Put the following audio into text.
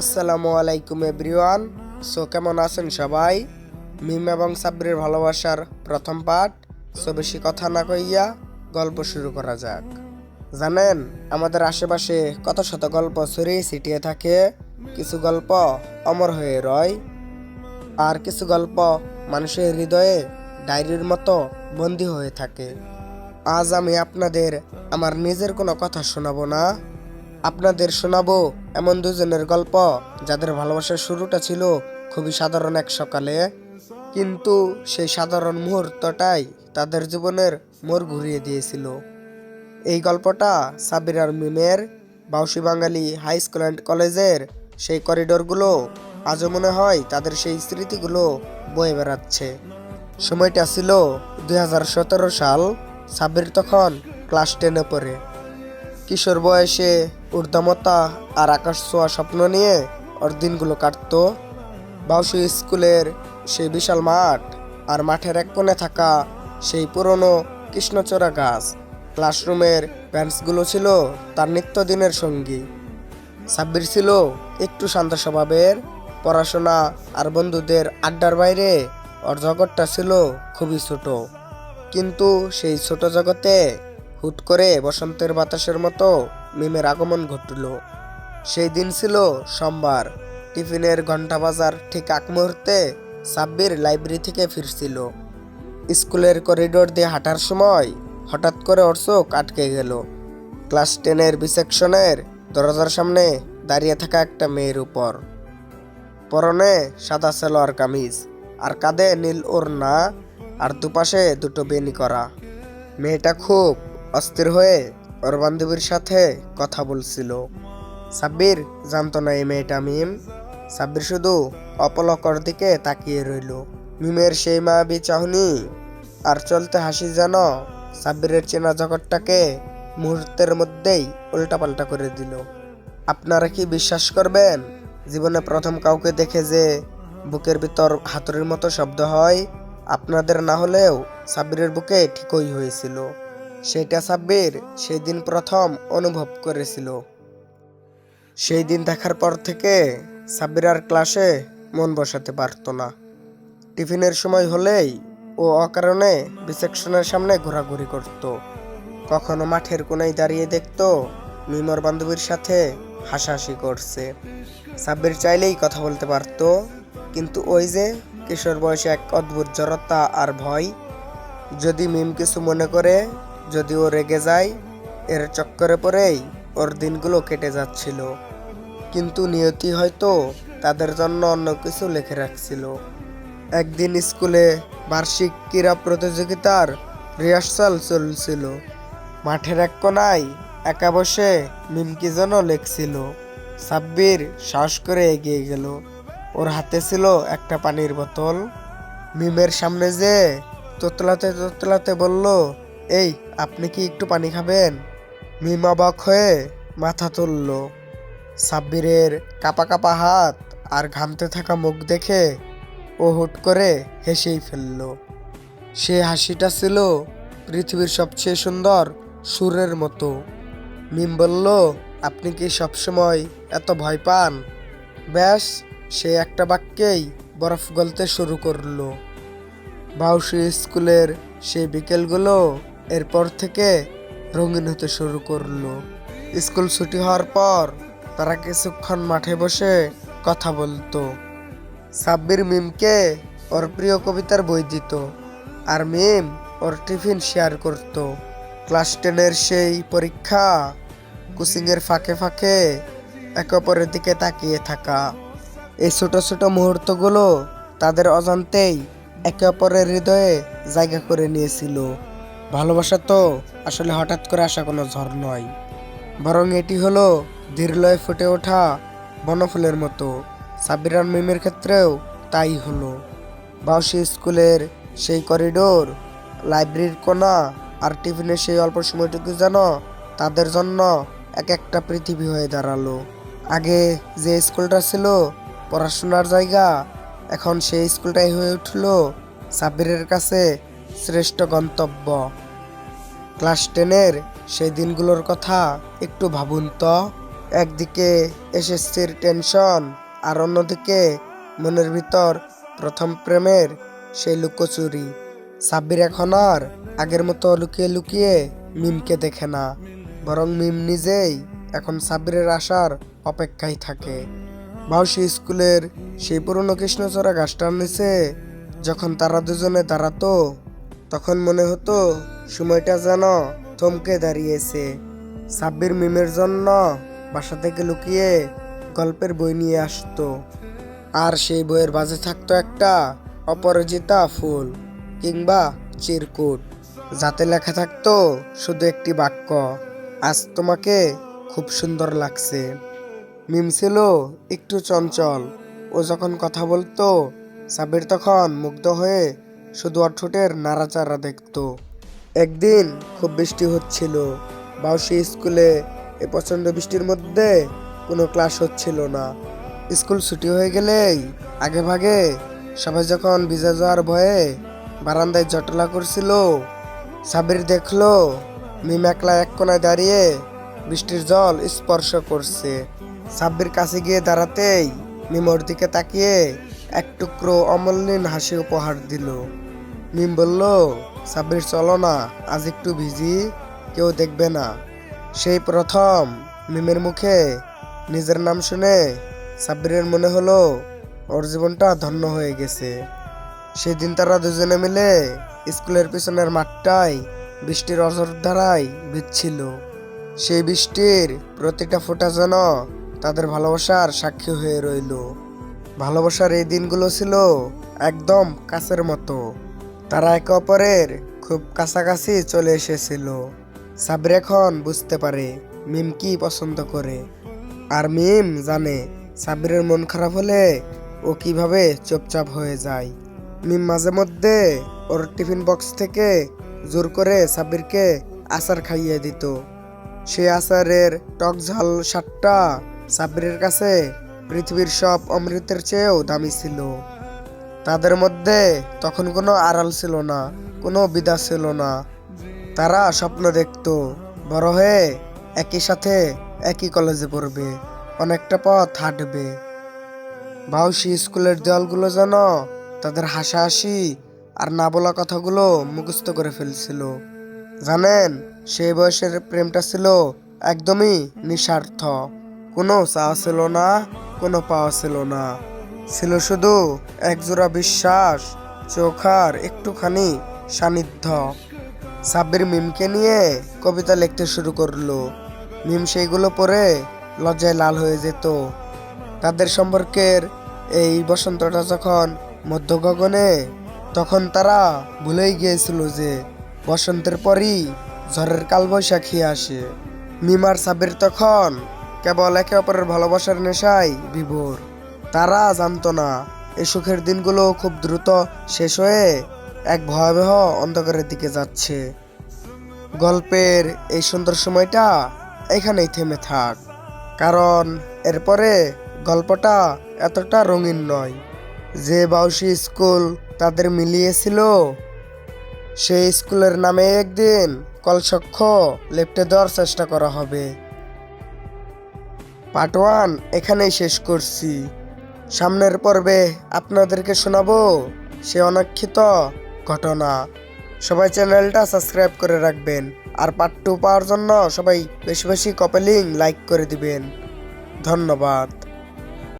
আসসালামু আলাইকুম এভরিওয়ান। কেমন আছেন সবাই? মিম এবং সাব্বিরের ভালোবাসার প্রথম পার্ট। বেশি কথা না কইয়া গল্প শুরু করা যাক। জানেন, আমাদের আশেপাশে কত শত গল্প ছড়িয়ে ছিটিয়ে থাকে। কিছু গল্প অমর হয়ে রয়, আর কিছু গল্প মানুষের হৃদয়ে ডায়েরির মতো বন্দী হয়ে থাকে। আজ আমি আপনাদের আমার নিজের কোনো কথা শোনাবো না, আপনাদের শোনাবো এমন দুজনের গল্প যাদের ভালোবাসার শুরুটা ছিল খুবই সাধারণ এক সকালে, কিন্তু সেই সাধারণ মুহূর্তটাই তাদের জীবনের মোড় ঘুরিয়ে দিয়েছিল। এই গল্পটা সাব্বির আর মিমের বাউসী বাঙালি হাই স্কুল অ্যান্ড কলেজের সেই করিডোরগুলো আজও মনে হয় তাদের সেই স্মৃতিগুলো বয়ে বেড়াচ্ছে। সময়টা ছিল 2017 সাল। সাব্বির তখন ক্লাস 10-এ পড়ে। কিশোর বয়সে ঊর্ধ্বমতা আর আকাশ ছোঁয়া স্বপ্ন নিয়ে ওর দিনগুলো কাটতো। বাউসী স্কুলের সেই বিশাল মাঠ, আর মাঠের এক কোণে থাকা সেই পুরনো কৃষ্ণচূড়া গাছ, ক্লাসরুমের বেঞ্চগুলো ছিল তার নিত্যদিনের সঙ্গী। সাব্বির ছিল একটু শান্ত স্বভাবের। পড়াশোনা আর বন্ধুদের আড্ডার বাইরে ওর জগৎটা ছিল খুবই ছোট। কিন্তু সেই ছোট জগতে হুট করে বসন্তের বাতাসের মতো মিমের আগমন ঘটল। সেই দিন ছিল সোমবার। টিফিনের ঘন্টা বাজার ঠিক আগ মুহূর্তে সাব্বির লাইব্রেরি থেকে ফিরছিল। স্কুলের করিডোর দিয়ে হাঁটার সময় হঠাৎ করে ওর চোখ আটকে গেল ক্লাস 10-এর বি সেকশনের দরজার সামনে দাঁড়িয়ে থাকা একটা মেয়ের উপর। পরনে সাদা সালোয়ার কামিজ, আর কাঁধে নীল ওড়না, আর দুপাশে দুটো বেনি করা। মেয়েটা খুব অস্থির হয়ে ওর বান্ধবীর সাথে কথা বলছিল। সাব্বির জানতো না এই মেয়েটা মিম। সাব্বির শুধু অপলকর দিকে তাকিয়ে রইল। মিমের সেই মায়াবী চাহনি আর চলতে হাসি যেন সাব্বিরের চেনা জগৎটাকে মুহূর্তের মধ্যেই উল্টাপাল্টা করে দিল। আপনারা কি বিশ্বাস করবেন, জীবনে প্রথম কাউকে দেখে যে বুকের ভিতর হাতুড়ির মতো শব্দ হয়? আপনাদের না হলেও সাব্বিরের বুকে ঠিকই হয়েছিল। সেটা সাব্বির সেই দিন প্রথম অনুভব করেছিল। সেই দিন দেখার পর থেকে সাব্বির আর ক্লাসে মন বসাতে পারত না। টিফিনের সময় হলেই ও অকারণে বি সেকশনের সামনে ঘোরাঘুরি করত। কখনো মাঠের কোনায় দাঁড়িয়ে দেখত মিমর বান্ধবীর সাথে হাসাহাসি করছে। সাব্বির চাইলেই কথা বলতে পারত, কিন্তু ওই যে কিশোর বয়সে এক অদ্ভুত জড়তা আর ভয়। যদি মিম কিছু মনে করে, যদি ও রেগে যায়, এর চক্করে পড়েই ওর দিনগুলো কেটে যাচ্ছিল। কিন্তু নিয়তি হয়তো তাদের জন্য অন্য কিছু লিখে রাখছিল। একদিন স্কুলে বার্ষিক ক্রীড়া প্রতিযোগিতার রিহার্সাল চলছিল। মাঠের এক কোনায় একা বসে মিম কি যেন লেখছিল। সাব্বির সাহস করে এগিয়ে গেল। ওর হাতে ছিল একটা পানির বোতল। মিমের সামনে যে তোতলাতে তোতলাতে বলল, এই, আপনি কি একটু পানি খাবেন? মিম অবাক হয়ে মাথা তুলল। সাব্বিরের কাপা কাপা হাত আর ঘামতে থাকা মুখ দেখে ও হুট করে হেসেই ফেলল। সে হাসিটা ছিল পৃথিবীর সবচেয়ে সুন্দর সুরের মতো। মিম বলল, আপনি কি সবসময় এত ভয় পান? ব্যাস, সে একটা বাক্যেই বরফ গলতে শুরু করলো। বাউসী স্কুলের সেই বিকেলগুলো এরপর থেকে রঙিন হতে শুরু করলো। স্কুল ছুটি হওয়ার পর তারা কিছুক্ষণ মাঠে বসে কথা বলতো। সাব্বির মিমকে ওর প্রিয় কবিতার বই দিত, আর মিম ওর টিফিন শেয়ার করত। ক্লাস 10-এর সেই পরীক্ষা, কোচিংয়ের ফাঁকে ফাঁকে একে অপরের দিকে তাকিয়ে থাকা, এই ছোট ছোট মুহূর্তগুলো তাদের অজান্তেই একে অপরের হৃদয়ে জায়গা করে নিয়েছিল। ভালোবাসা তো আসলে হঠাৎ করে আসা কোনো ঝড় নয়, বরং এটি হলো ধীরলয়ে ফুটে ওঠা বনফুলের মতো। সাব্বির আর মিমের ক্ষেত্রেও তাই হলো। বাউসী স্কুলের সেই করিডোর, লাইব্রেরির কোণা, আর টিফিনের সেই অল্প সময়টুকু যেন তাদের জন্য এক একটা পৃথিবী হয়ে দাঁড়ালো। আগে যে স্কুলটা ছিল পড়াশোনার জায়গা, এখন সেই স্কুলটাই হয়ে উঠল সাব্বিরের কাছে শ্রেষ্ঠ গন্তব্য। ক্লাস 10-এর সেই দিনগুলোর কথা একটু ভাবুন তো। একদিকে এসএসসির টেনশন আর অন্যদিকে মনের ভিতর প্রথম প্রেমের সেই লুকোচুরি। সাব্বির এখন আর আগের মতো লুকিয়ে লুকিয়ে মিমকে দেখে না, বরং মিম নিজেই এখন সাব্বিরের আসার অপেক্ষায় থাকে। বাউসি স্কুলের সেই পুরনো কৃষ্ণচূড়া গাছটার নিচে যখন তারা দুজনে দাঁড়াতো, তখন মনে হতো সময়টা যেন থমকে দাঁড়িয়েছে। সাব্বির মিমের জন্য বাসা থেকে লুকিয়ে গল্পের বই নিয়ে আসতো, আর সেই বইয়ের মাঝে থাকতো একটা অপরাজিতা ফুল কিংবা চিরকুট, যাতে লেখা থাকতো শুধু একটি বাক্য, আজ তোমাকে খুব সুন্দর লাগছে। মিম ছিল একটু চঞ্চল, ও যখন কথা বলতো সাব্বির তখন মুগ্ধ হয়ে শুধু ওর ঠোঁটের নাড়াচাড়া দেখতো। একদিন খুব বৃষ্টি হচ্ছিল বাউসি স্কুলে। এই প্রচণ্ড বৃষ্টির মধ্যে কোনো ক্লাস হচ্ছিল না। স্কুল ছুটি হয়ে গেলেই আগে ভাগে সবাই যখন ভিজে যাওয়ার ভয়ে বারান্দায় জটলা করছিল, সাব্বির দেখলো মিম একলা এক কোনায় দাঁড়িয়ে বৃষ্টির জল স্পর্শ করছে। সাব্বির কাছে গিয়ে দাঁড়াতেই মিম ওর দিকে তাকিয়ে এক টুকরো অমলিন হাসি উপহার দিল। মিম বলল, সাব্বির চলো না, আজ একটু ভিজি, কেউ দেখবে না। সেই প্রথম মিমের মুখে নিজের নাম শুনে সাব্বিরের মনে হলো ওর জীবনটা ধন্য হয়ে গেছে। সেদিন তারা দুজনে মিলে স্কুলের পিছনের মাঠটায় বৃষ্টির অঝরধারায় ভিজছিল। সেই বৃষ্টির প্রতিটা ফোঁটা যেন তাদের ভালোবাসার সাক্ষী হয়ে রইল। ভালোবাসার এই দিনগুলো ছিল একদম কাছের মতো। তারা একে অপরের খুব কাছাকাছি চলে এসেছিল। সাব্বির এখন বুঝতে পারে মিম কি পছন্দ করে, আর মিম জানে সাব্বিরের মন খারাপ হলে ও কিভাবে চুপচাপ হয়ে যায়। মিম মাঝে মধ্যে ওর টিফিন বক্স থেকে জোর করে সাব্বিরকে আচার খাইয়ে দিত। সে আচারের টক ঝাল স্বাদটা সাব্বিরের কাছে পৃথিবীর সব অমৃতের চেয়েও দামি ছিল। তাদের মধ্যে তখন কোনো আড়াল ছিল না, কোনো বিধা ছিল না। তারা স্বপ্ন দেখত বড় হয়ে একই সাথে একই কলেজে পড়বে, অনেকটা পথ হাঁটবে। বাউসি স্কুলের দেওয়ালগুলো যেন তাদের হাসাহাসি আর না বলা কথাগুলো মুখস্থ করে ফেলছিল। জানেন, সেই বয়সের প্রেমটা ছিল একদমই নিঃস্বার্থ। কোনো চাওয়া ছিল না, কোনো পাওয়া ছিল না, ছিল শুধু একজোড়া বিশ্বাস, চোখার একটুখানি সান্নিধ্য। সাব্বির মিমকে নিয়ে কবিতা লিখতে শুরু করলো। মিম সেইগুলো পড়ে লজ্জায় লাল হয়ে যেত। তাদের সম্পর্কের এই বসন্তটা যখন মধ্য গগনে, তখন তারা ভুলেই গিয়েছিল যে বসন্তের পরই ঝড়ের কালবৈশাখী আসে। মিম আর সাব্বির তখন কেবল একে অপরের ভালোবাসার নেশায় বিভোর। তারা জানতো না এই সুখের দিনগুলো খুব দ্রুত শেষ হয়ে এক ভয়াবহ অন্ধকারের দিকে যাচ্ছে। গল্পের এই সুন্দর সময়টা এখানেই থেমে থাক, কারণ এরপরে গল্পটা এতটা রঙিন নয়। যে বাউসি স্কুল তাদের মিলিয়েছিল, সেই স্কুলের নামে একদিন কলসক্ষ লেপ্টে দেওয়ার চেষ্টা করা হবে। পার্ট 1 এখানেই শেষ করছি। সামনের পর্বে আপনাদেরকে শোনাবো সে অনাক্ষিত ঘটনা। সবাই চ্যানেলটা সাবস্ক্রাইব করে রাখবেন, আর পার্ট 2 পাওয়ার জন্য সবাই বেশি বেশি কপি লিংক লাইক করে দিবেন। ধন্যবাদ।